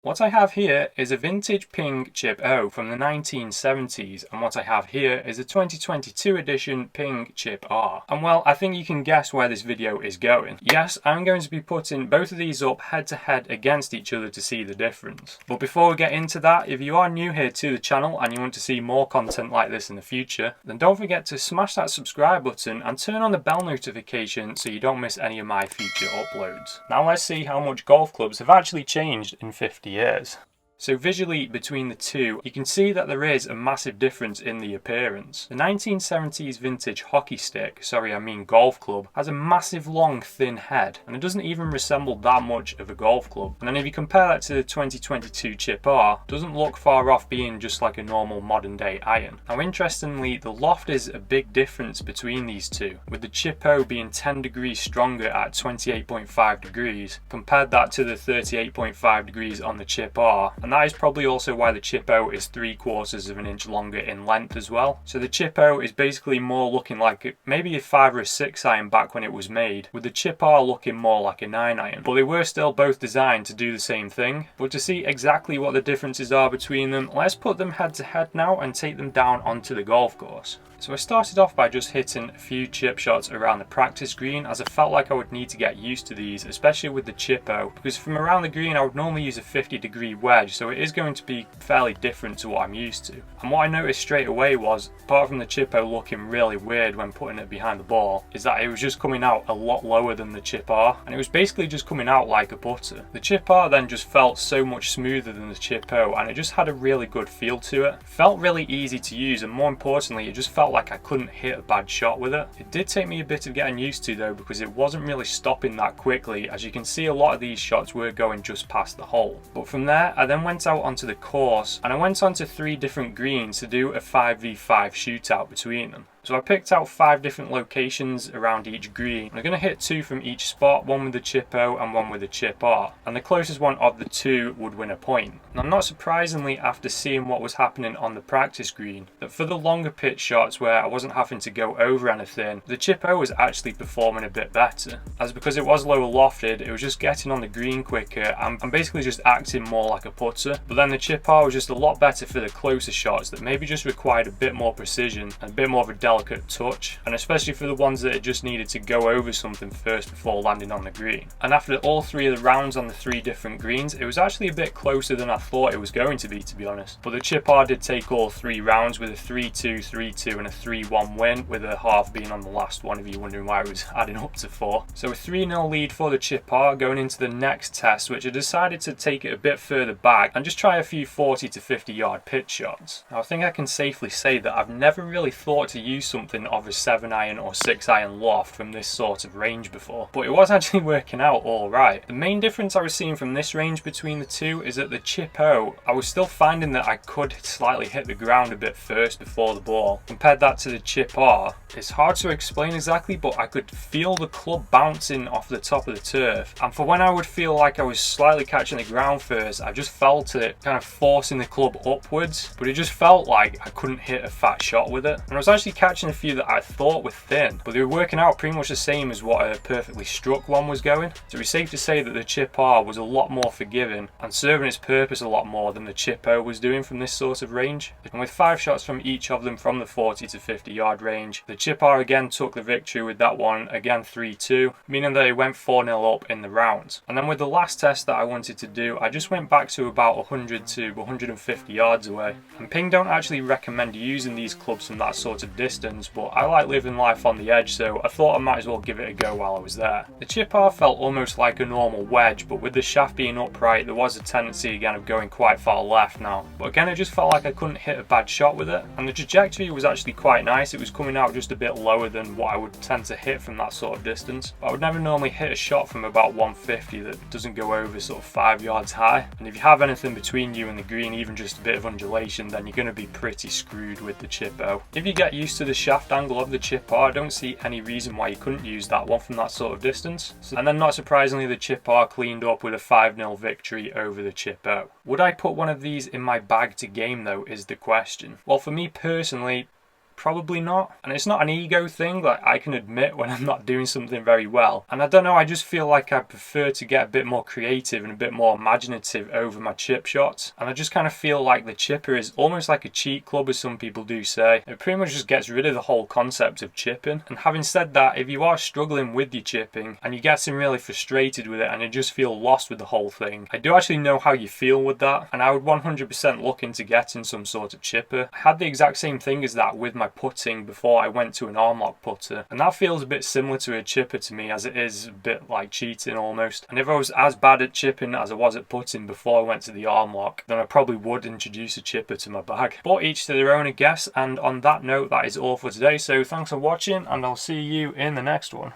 What I have here is a vintage Ping chipO from the 1970s, and what I have here is a 2022 edition Ping chipR. And well, I think you can guess where this video is going. Yes, I'm going to be putting both of these up head to head against each other to see the difference. But before we get into that, if you are new here to the channel and you want to see more content like this in the future, then don't forget to smash that subscribe button and turn on the bell notification so you don't miss any of my future uploads. Now let's see how much golf clubs have actually changed in 50 years. So visually between the two, you can see that there is a massive difference in the appearance. The 1970s vintage hockey stick, golf club, has a massive long thin head, and it doesn't even resemble that much of a golf club. And then if you compare that to the 2022 ChipR, it doesn't look far off being just like a normal modern day iron. Now interestingly, the loft is a big difference between these two, with the chipO being 10 degrees stronger at 28.5 degrees, compared that to the 38.5 degrees on the ChipR. And that is probably also why the chipO is 3/4 of an inch longer in length as well. So the chipO is basically more looking like maybe a 5 or a 6 iron back when it was made, with the chipR looking more like a 9 iron. But they were still both designed to do the same thing. But to see exactly what the differences are between them, let's put them head to head now and take them down onto the golf course. So I started off by just hitting a few chip shots around the practice green, as I felt like I would need to get used to these, especially with the chipO, because from around the green I would normally use a 50-degree wedge, so it is going to be fairly different to what I'm used to. And what I noticed straight away was, apart from the chipO looking really weird when putting it behind the ball, is that it was just coming out a lot lower than the chipR, and it was basically just coming out like a putter. The chipR then just felt so much smoother than the chipO, and it just had a really good feel to it. It felt really easy to use, and more importantly, it just felt like I couldn't hit a bad shot with it. It did take me a bit of getting used to though, because it wasn't really stopping that quickly. As you can see, a lot of these shots were going just past the hole. But from there, I then went out onto the course, and I went onto 3 different greens to do a 5v5 shootout between them. So I picked out 5 different locations around each green. I'm going to hit 2 from each spot, one with the chipO and one with the chipR, and the closest one of the 2 would win a point. Now not surprisingly, after seeing what was happening on the practice green, that for the longer pitch shots where I wasn't having to go over anything, the chipO was actually performing a bit better. As because it was lower lofted, it was just getting on the green quicker and basically just acting more like a putter. But then the chipR was just a lot better for the closer shots that maybe just required a bit more precision and a bit more of a delicate touch, and especially for the ones that it just needed to go over something first before landing on the green. And after all 3 of the rounds on the 3 different greens, it was actually a bit closer than I thought it was going to be honest. But the chipR did take all 3 rounds with a 3-2, 3-2 and a 3-1 win, with a half being on the last one if you're wondering why it was adding up to 4. So a 3-0 lead for the chipR going into the next test, which I decided to take it a bit further back and just try a few 40 to 50 yard pitch shots. Now I think I can safely say that I've never really thought to use something of a 7 iron or 6 iron loft from this sort of range before, but it was actually working out alright. The main difference I was seeing from this range between the two is that the chipO, I was still finding that I could slightly hit the ground a bit first before the ball. Compared that to the chipR, it's hard to explain exactly, but I could feel the club bouncing off the top of the turf, and for when I would feel like I was slightly catching the ground first, I just felt it kind of forcing the club upwards, but it just felt like I couldn't hit a fat shot with it. And I was actually catching a few that I thought were thin, but they were working out pretty much the same as what a perfectly struck one was going. So it's safe to say that the chipR was a lot more forgiving and serving its purpose a lot more than the chipO was doing from this sort of range. And with 5 shots from each of them from the 40 to 50 yard range, the chipR again took the victory with that one, again 3-2, meaning that it went 4-0 up in the round. And then with the last test that I wanted to do, I just went back to about 100 to 150 yards away. And Ping don't actually recommend using these clubs from that sort of distance, but I like living life on the edge, so I thought I might as well give it a go while I was there. The chipR felt almost like a normal wedge, but with the shaft being upright, there was a tendency again of going quite far left now. But again, it just felt like I couldn't hit a bad shot with it, and the trajectory was actually quite nice. It was coming out just a bit lower than what I would tend to hit from that sort of distance. But I would never normally hit a shot from about 150 that doesn't go over sort of 5 yards high. And if you have anything between you and the green, even just a bit of undulation, then you're going to be pretty screwed with the chipO. If you get used to the shaft angle of the chipR, I don't see any reason why you couldn't use that one from that sort of distance. And then not surprisingly, the chipR cleaned up with a 5-0 victory over the chipO. Would I put one of these in my bag to game though, is the question. Well, for me personally, Probably not. And it's not an ego thing, like I can admit when I'm not doing something very well. And I don't know, I just feel like I prefer to get a bit more creative and a bit more imaginative over my chip shots. And I just kind of feel like the chipper is almost like a cheat club, as some people do say. It pretty much just gets rid of the whole concept of chipping. And having said that, if you are struggling with your chipping and you're getting really frustrated with it and you just feel lost with the whole thing, I do actually know how you feel with that, and I would 100% look into getting some sort of chipper. I had the exact same thing as that with my putting before I went to an arm lock putter, and that feels a bit similar to a chipper to me, as it is a bit like cheating almost. And if I was as bad at chipping as I was at putting before I went to the arm lock, then I probably would introduce a chipper to my bag. But each to their own, I guess. And on that note, that is all for today. So thanks for watching, and I'll see you in the next one.